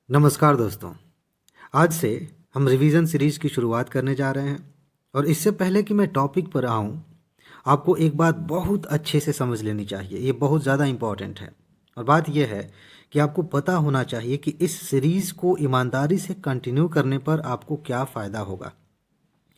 नमस्कार दोस्तों। आज से हम रिवीजन सीरीज़ की शुरुआत करने जा रहे हैं और इससे पहले कि मैं टॉपिक पर आऊँ, आपको एक बात बहुत अच्छे से समझ लेनी चाहिए। ये बहुत ज़्यादा इम्पॉर्टेंट है और बात यह है कि आपको पता होना चाहिए कि इस सीरीज़ को ईमानदारी से कंटिन्यू करने पर आपको क्या फ़ायदा होगा।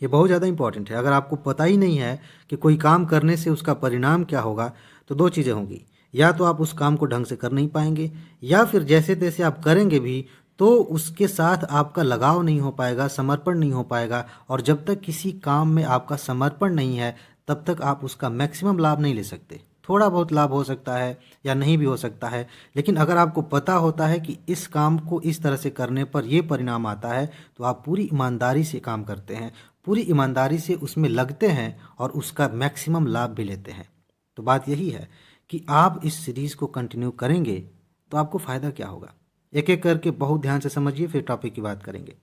ये बहुत ज़्यादा इम्पॉर्टेंट है। अगर आपको पता ही नहीं है कि कोई काम करने से उसका परिणाम क्या होगा, तो दो चीज़ें होंगी। या तो आप उस काम को ढंग से कर नहीं पाएंगे, या फिर जैसे तैसे आप करेंगे भी तो उसके साथ आपका लगाव नहीं हो पाएगा, समर्पण नहीं हो पाएगा। और जब तक किसी काम में आपका समर्पण नहीं है, तब तक आप उसका मैक्सिमम लाभ नहीं ले सकते। थोड़ा बहुत लाभ हो सकता है या नहीं भी हो सकता है, लेकिन अगर आपको पता होता है कि इस काम को इस तरह से करने पर ये परिणाम आता है, तो आप पूरी ईमानदारी से काम करते हैं, पूरी ईमानदारी से उसमें लगते हैं और उसका मैक्सिमम लाभ भी लेते हैं। तो बात यही है कि आप इस सीरीज़ को कंटिन्यू करेंगे तो आपको फ़ायदा क्या होगा। एक एक करके बहुत ध्यान से समझिए, फिर टॉपिक की बात करेंगे।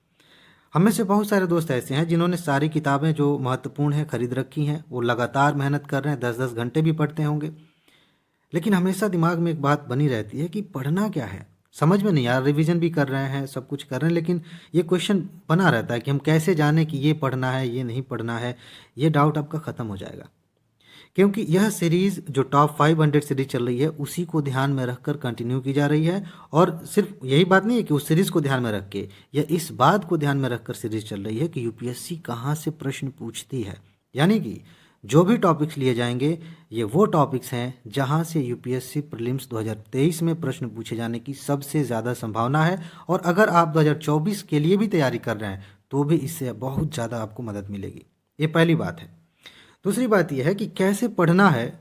हम में से बहुत सारे दोस्त ऐसे हैं जिन्होंने सारी किताबें जो महत्वपूर्ण हैं खरीद रखी हैं, वो लगातार मेहनत कर रहे हैं, 10-10 घंटे भी पढ़ते होंगे। लेकिन हमेशा दिमाग में एक बात बनी रहती है कि पढ़ना क्या है, समझ में नहीं आ रहा। रिवीजन भी कर रहे हैं, सब कुछ कर रहे हैं, लेकिन ये क्वेश्चन बना रहता है कि हम कैसे जाने कि ये पढ़ना है, ये नहीं पढ़ना है। ये डाउट आपका ख़त्म हो जाएगा, क्योंकि यह सीरीज़ जो टॉप 500 सीरीज चल रही है, उसी को ध्यान में रखकर कंटिन्यू की जा रही है। और सिर्फ यही बात नहीं है कि उस सीरीज़ को ध्यान में रख के, या इस बात को ध्यान में रखकर सीरीज चल रही है कि यूपीएससी कहाँ से प्रश्न पूछती है। यानी कि जो भी टॉपिक्स लिए जाएंगे, ये वो टॉपिक्स हैं जहां से यूपीएससी प्रीलिम्स 2023 में प्रश्न पूछे जाने की सबसे ज़्यादा संभावना है। और अगर आप 2024 के लिए भी तैयारी कर रहे हैं, तो भी इससे बहुत ज़्यादा आपको मदद मिलेगी। ये पहली बात है। दूसरी बात यह है कि कैसे पढ़ना है,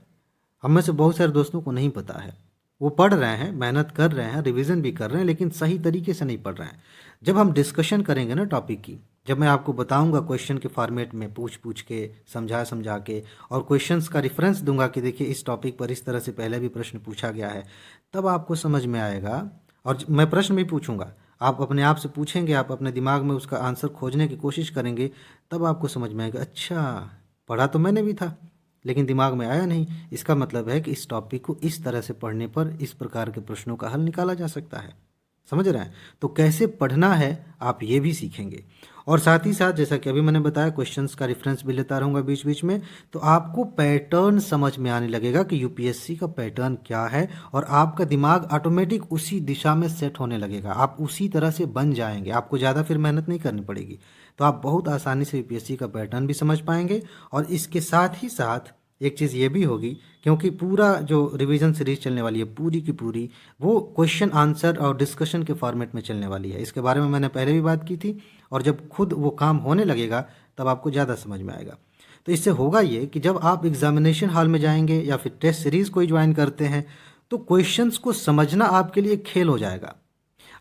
हम में से बहुत सारे दोस्तों को नहीं पता है। वो पढ़ रहे हैं, मेहनत कर रहे हैं, रिवीजन भी कर रहे हैं, लेकिन सही तरीके से नहीं पढ़ रहे हैं। जब हम डिस्कशन करेंगे ना टॉपिक की, जब मैं आपको बताऊंगा क्वेश्चन के फॉर्मेट में, पूछ पूछ के, समझा समझा के, और क्वेश्चंस का रेफरेंस दूंगा कि देखिए इस टॉपिक पर इस तरह से पहले भी प्रश्न पूछा गया है, तब आपको समझ में आएगा। और मैं प्रश्न भी पूछूंगा, आप अपने आप से पूछेंगे, आप अपने दिमाग में उसका आंसर खोजने की कोशिश करेंगे, तब आपको समझ में आएगा अच्छा, पढ़ा तो मैंने भी था लेकिन दिमाग में आया नहीं। इसका मतलब है कि इस टॉपिक को इस तरह से पढ़ने पर इस प्रकार के प्रश्नों का हल निकाला जा सकता है। समझ रहे हैं? तो कैसे पढ़ना है आप ये भी सीखेंगे। और साथ ही साथ जैसा कि अभी मैंने बताया, क्वेश्चंस का रेफरेंस भी लेता रहूँगा बीच बीच में, तो आपको पैटर्न समझ में आने लगेगा कि यूपीएससी का पैटर्न क्या है, और आपका दिमाग ऑटोमेटिक उसी दिशा में सेट होने लगेगा। आप उसी तरह से बन जाएंगे, आपको ज़्यादा फिर मेहनत नहीं करनी पड़ेगी। तो आप बहुत आसानी से यूपीएससी का पैटर्न भी समझ पाएंगे। और इसके साथ ही साथ एक चीज़ ये भी होगी, क्योंकि पूरा जो रिवीजन सीरीज चलने वाली है पूरी की पूरी, वो क्वेश्चन आंसर और डिस्कशन के फॉर्मेट में चलने वाली है। इसके बारे में मैंने पहले भी बात की थी, और जब खुद वो काम होने लगेगा तब आपको ज़्यादा समझ में आएगा। तो इससे होगा ये कि जब आप एग्जामिनेशन हॉल में जाएंगे या फिर टेस्ट सीरीज़ कोई ज्वाइन करते हैं, तो क्वेश्चंस को समझना आपके लिए खेल हो जाएगा।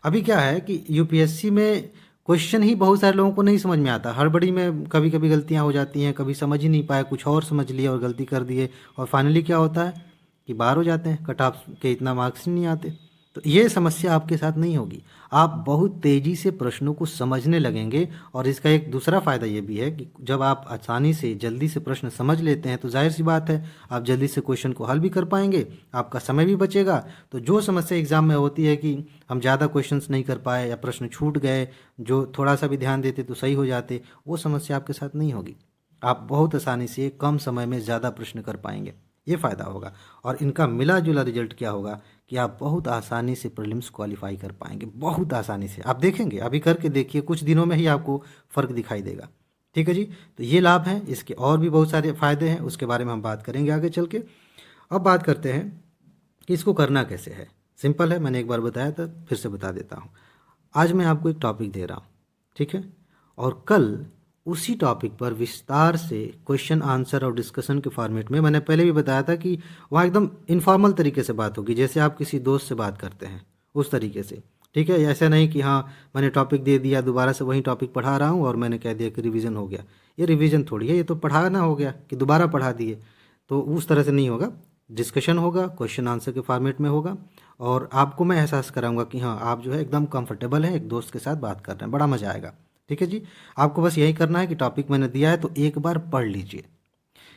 अभी क्या है कि यूपीएससी में क्वेश्चन ही बहुत सारे लोगों को नहीं समझ में आता। हड़बड़ी में कभी कभी गलतियां हो जाती हैं, कभी समझ ही नहीं पाए, कुछ और समझ लिया और गलती कर दिए, और फाइनली क्या होता है कि बाहर हो जाते हैं, कट ऑफ के इतना मार्क्स ही नहीं आते। तो ये समस्या आपके साथ नहीं होगी। आप बहुत तेज़ी से प्रश्नों को समझने लगेंगे। और इसका एक दूसरा फ़ायदा ये भी है कि जब आप आसानी से जल्दी से प्रश्न समझ लेते हैं, तो जाहिर सी बात है आप जल्दी से क्वेश्चन को हल भी कर पाएंगे, आपका समय भी बचेगा। तो जो समस्या एग्ज़ाम में होती है कि हम ज़्यादा क्वेश्चंस नहीं कर पाए या प्रश्न छूट गए, जो थोड़ा सा भी ध्यान देते तो सही हो जाते, वो समस्या आपके साथ नहीं होगी। आप बहुत आसानी से कम समय में ज़्यादा प्रश्न कर पाएंगे, ये फ़ायदा होगा। और इनका मिला जुला रिजल्ट क्या होगा कि आप बहुत आसानी से प्रीलिम्स क्वालिफाई कर पाएंगे, बहुत आसानी से। आप देखेंगे, अभी करके देखिए, कुछ दिनों में ही आपको फ़र्क दिखाई देगा। ठीक है जी। तो ये लाभ हैं, इसके और भी बहुत सारे फ़ायदे हैं, उसके बारे में हम बात करेंगे आगे चल के। अब बात करते हैं कि इसको करना कैसे है। सिंपल है, मैंने एक बार बताया था, फिर से बता देता हूँ। आज मैं आपको एक टॉपिक दे रहा हूँ, ठीक है, और कल उसी टॉपिक पर विस्तार से क्वेश्चन आंसर और डिस्कशन के फॉर्मेट में, मैंने पहले भी बताया था कि वहाँ एकदम इनफॉर्मल तरीके से बात होगी, जैसे आप किसी दोस्त से बात करते हैं उस तरीके से। ठीक है, ऐसा नहीं कि हाँ मैंने टॉपिक दे दिया, दोबारा से वही टॉपिक पढ़ा रहा हूँ और मैंने कह दिया कि रिवीजन हो गया। ये रिवीजन थोड़ी है, ये तो पढ़ाना हो गया कि दोबारा पढ़ा दिए। तो उस तरह से नहीं होगा, डिस्कशन होगा, क्वेश्चन आंसर के फॉर्मेट में होगा, और आपको मैं एहसास कराऊंगा कि हाँ आप जो है एकदम कंफर्टेबल हैं, एक दोस्त के साथ बात कर रहे हैं, बड़ा मज़ा आएगा। ठीक है जी। आपको बस यही करना है कि टॉपिक मैंने दिया है तो एक बार पढ़ लीजिए,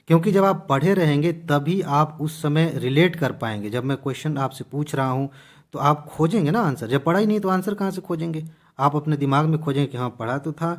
क्योंकि जब आप पढ़े रहेंगे तभी आप उस समय रिलेट कर पाएंगे। जब मैं क्वेश्चन आपसे पूछ रहा हूँ तो आप खोजेंगे ना आंसर। जब पढ़ा ही नहीं तो आंसर कहाँ से खोजेंगे? आप अपने दिमाग में खोजेंगे कि हाँ पढ़ा तो था।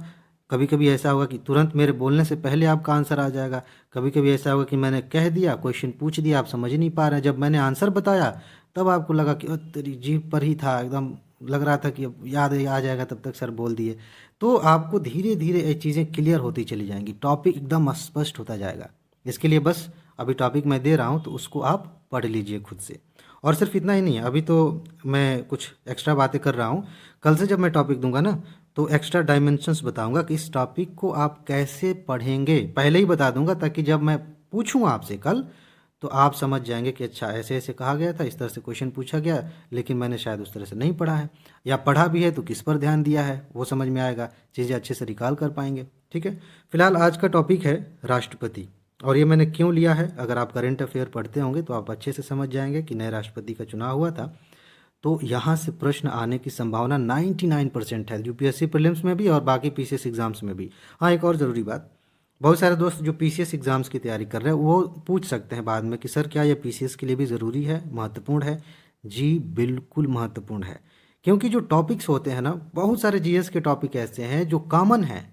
कभी कभी ऐसा होगा कि तुरंत मेरे बोलने से पहले आपका आंसर आ जाएगा। कभी कभी ऐसा होगा कि मैंने कह दिया, क्वेश्चन पूछ दिया, आप समझ ही नहीं पा रहे हैं, जब मैंने आंसर बताया तब आपको लगा कि तेरी जीभ पर ही था, एकदम लग रहा था कि अब याद आ जाएगा, तब तक सर बोल दिए। तो आपको धीरे धीरे ये चीज़ें क्लियर होती चली जाएंगी, टॉपिक एकदम स्पष्ट होता जाएगा। इसके लिए बस अभी टॉपिक मैं दे रहा हूँ तो उसको आप पढ़ लीजिए खुद से। और सिर्फ इतना ही नहीं है, अभी तो मैं कुछ एक्स्ट्रा बातें कर रहा हूँ। कल से जब मैं टॉपिक दूंगा ना तो एक्स्ट्रा डायमेंशंस बताऊंगा कि इस टॉपिक को आप कैसे पढ़ेंगे, पहले ही बता दूंगा, ताकि जब मैं पूछूं आपसे कल तो आप समझ जाएंगे कि अच्छा ऐसे ऐसे कहा गया था, इस तरह से क्वेश्चन पूछा गया, लेकिन मैंने शायद उस तरह से नहीं पढ़ा है, या पढ़ा भी है तो किस पर ध्यान दिया है वो समझ में आएगा, चीज़ें अच्छे से रिकॉल कर पाएंगे। ठीक है, फिलहाल आज का टॉपिक है राष्ट्रपति। और ये मैंने क्यों लिया है, अगर आप करंट अफेयर पढ़ते होंगे तो आप अच्छे से समझ जाएंगे कि नए राष्ट्रपति का चुनाव हुआ था, तो यहाँ से प्रश्न आने की संभावना 99% है, यूपीएससी प्रीलिम्स में भी और बाकी पीसीएस एग्जाम्स में भी। हाँ, एक और ज़रूरी बात, बहुत सारे दोस्त जो पीसीएस एग्जाम्स की तैयारी कर रहे हैं वो पूछ सकते हैं बाद में कि सर क्या ये पीसीएस के लिए भी ज़रूरी है, महत्वपूर्ण है? जी बिल्कुल महत्वपूर्ण है, क्योंकि जो टॉपिक्स होते हैं ना, बहुत सारे जीएस के टॉपिक ऐसे हैं जो कॉमन हैं।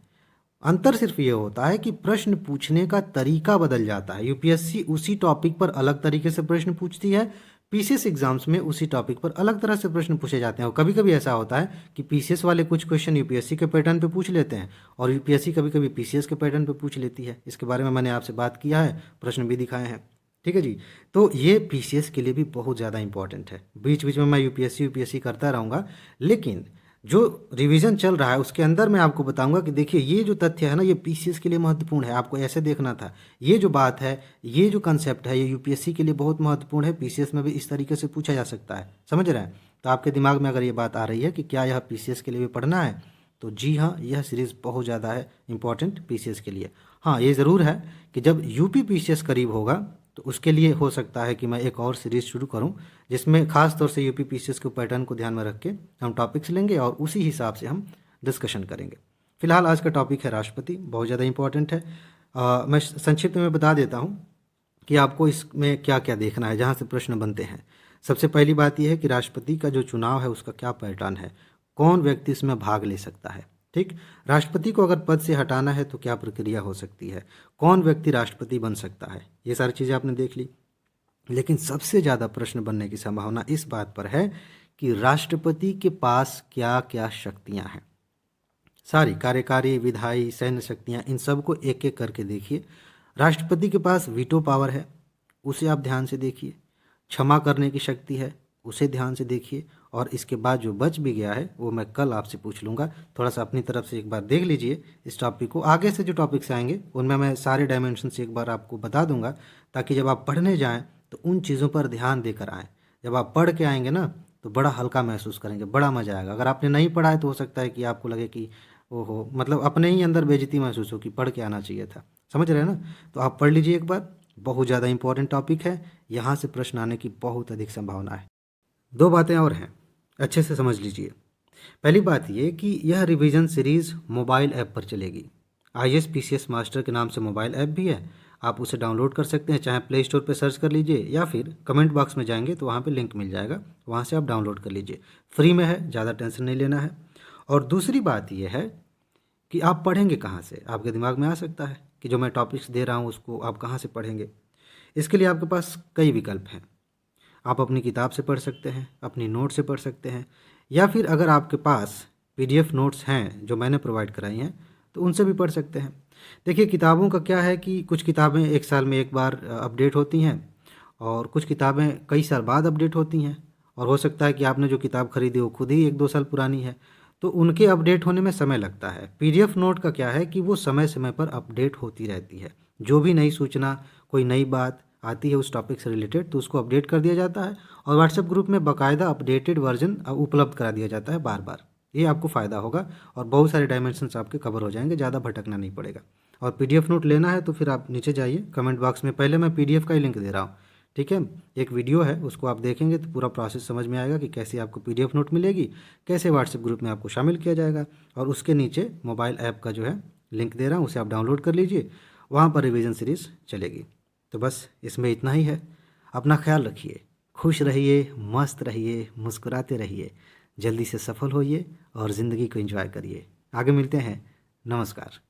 अंतर सिर्फ ये होता है कि प्रश्न पूछने का तरीका बदल जाता है। यूपीएससी उसी टॉपिक पर अलग तरीके से प्रश्न पूछती है, पीसीएस एग्जाम्स में उसी टॉपिक पर अलग तरह से प्रश्न पूछे जाते हैं। और कभी कभी ऐसा होता है कि पीसीएस वाले कुछ क्वेश्चन यूपीएससी के पैटर्न पे पूछ लेते हैं और यूपीएससी कभी कभी पीसीएस के पैटर्न पे पूछ लेती है। इसके बारे में मैंने आपसे बात किया है, प्रश्न भी दिखाए हैं। ठीक है जी, तो ये पीसीएस के लिए भी बहुत ज़्यादा इंपॉर्टेंट है। बीच बीच में मैं यूपीएससी करता रहूँगा, लेकिन जो रिवीजन चल रहा है उसके अंदर मैं आपको बताऊंगा कि देखिए ये जो तथ्य है ना, ये पीसीएस के लिए महत्वपूर्ण है, आपको ऐसे देखना था। ये जो बात है, ये जो कंसेप्ट है, ये यूपीएससी के लिए बहुत महत्वपूर्ण है, पीसीएस में भी इस तरीके से पूछा जा सकता है। समझ रहे हैं? तो आपके दिमाग में अगर ये बात आ रही है कि क्या यह पीसीएस के लिए भी पढ़ना है, तो जी हाँ, यह सीरीज़ बहुत ज़्यादा है इंपॉर्टेंट पीसीएस के लिए। हाँ, ये ज़रूर है कि जब यूपी पीसीएस करीब होगा तो उसके लिए हो सकता है कि मैं एक और सीरीज़ शुरू करूं, जिसमें खास तौर से यूपी पीसीएस के पैटर्न को ध्यान में रख के हम टॉपिक्स लेंगे और उसी हिसाब से हम डिस्कशन करेंगे। फिलहाल आज का टॉपिक है राष्ट्रपति, बहुत ज़्यादा इंपॉर्टेंट है। मैं संक्षिप्त में बता देता हूँ कि आपको इसमें क्या क्या देखना है, जहाँ से प्रश्न बनते हैं। सबसे पहली बात यह है कि राष्ट्रपति का जो चुनाव है उसका क्या पैटर्न है, कौन व्यक्ति इसमें भाग ले सकता है। ठीक, राष्ट्रपति को अगर पद से हटाना है तो क्या प्रक्रिया हो सकती है, कौन व्यक्ति राष्ट्रपति बन सकता है, ये सारी चीज़ें आपने देख ली। लेकिन सबसे ज़्यादा प्रश्न बनने की संभावना इस बात पर है कि राष्ट्रपति के पास क्या क्या शक्तियां हैं। सारी कार्यकारी, विधायी, सैन्य शक्तियां, इन सब को एक एक करके देखिए। राष्ट्रपति के पास वीटो पावर है, उसे आप ध्यान से देखिए। क्षमा करने की शक्ति है, उसे ध्यान से देखिए। और इसके बाद जो बच भी गया है वो मैं कल आपसे पूछ लूँगा। थोड़ा सा अपनी तरफ से एक बार देख लीजिए इस टॉपिक को। आगे से जो टॉपिक्स आएंगे उनमें मैं सारे डायमेंशन से एक बार आपको बता दूंगा, ताकि जब आप पढ़ने जाएं तो उन चीज़ों पर ध्यान देकर आएँ। जब आप पढ़ के आएंगे ना तो बड़ा हल्का महसूस करेंगे, बड़ा मज़ा आएगा। अगर आपने नहीं पढ़ा है तो हो सकता है कि आपको लगे कि ओहो, मतलब अपने ही अंदर बेइज्जती महसूस हो कि पढ़ के आना चाहिए था। समझ रहे हैं ना? तो आप पढ़ लीजिए एक बार, बहुत ज़्यादा इंपॉर्टेंट टॉपिक है, यहाँ से प्रश्न आने की बहुत अधिक संभावना है। दो बातें और हैं, अच्छे से समझ लीजिए। पहली बात ये कि यह रिवीजन सीरीज़ मोबाइल ऐप पर चलेगी। आईएएस पीसीएस मास्टर के नाम से मोबाइल ऐप भी है, आप उसे डाउनलोड कर सकते हैं, चाहे प्ले स्टोर पर सर्च कर लीजिए या फिर कमेंट बॉक्स में जाएंगे तो वहाँ पे लिंक मिल जाएगा, वहाँ से आप डाउनलोड कर लीजिए। फ्री में है, ज़्यादा टेंशन नहीं लेना है। और दूसरी बात यह है कि आप पढ़ेंगे कहाँ से। आपके दिमाग में आ सकता है कि जो मैं टॉपिक्स दे रहा हूँ उसको आप कहाँ से पढ़ेंगे। इसके लिए आपके पास कई विकल्प हैं। आप अपनी किताब से पढ़ सकते हैं, अपनी नोट से पढ़ सकते हैं, या फिर अगर आपके पास पीडीएफ नोट्स हैं जो मैंने प्रोवाइड कराई हैं तो उनसे भी पढ़ सकते हैं। देखिए, किताबों का क्या है कि कुछ किताबें एक साल में एक बार अपडेट होती हैं और कुछ किताबें कई साल बाद अपडेट होती हैं। और हो सकता है कि आपने जो किताब खरीदी वो खुद ही 1-2 साल पुरानी है, तो उनके अपडेट होने में समय लगता है। पीडीएफ नोट का क्या है कि वो समय समय पर अपडेट होती रहती है। जो भी नई सूचना, कोई नई बात आती है उस टॉपिक से रिलेटेड तो उसको अपडेट कर दिया जाता है और व्हाट्सएप ग्रुप में बाकायदा अपडेटेड वर्जन उपलब्ध करा दिया जाता है बार बार। ये आपको फ़ायदा होगा और बहुत सारे डायमेंशंस आपके कवर हो जाएंगे, ज़्यादा भटकना नहीं पड़ेगा। और पीडीएफ नोट लेना है तो फिर आप नीचे जाइए कमेंट बॉक्स में, पहले मैं पीडीएफ का ही लिंक दे रहा हूँ। ठीक है, एक वीडियो है, उसको आप देखेंगे तो पूरा प्रोसेस समझ में आएगा कि कैसे आपको पीडीएफ नोट मिलेगी, कैसे व्हाट्सएप ग्रुप में आपको शामिल किया जाएगा। और उसके नीचे मोबाइल ऐप का जो है लिंक दे रहा हूँ, उसे आप डाउनलोड कर लीजिए, वहाँ पर रिवीजन सीरीज़ चलेगी। तो बस इसमें इतना ही है। अपना ख्याल रखिए, खुश रहिए, मस्त रहिए, मुस्कुराते रहिए, जल्दी से सफल होइए और ज़िंदगी को एंजॉय करिए। आगे मिलते हैं। नमस्कार।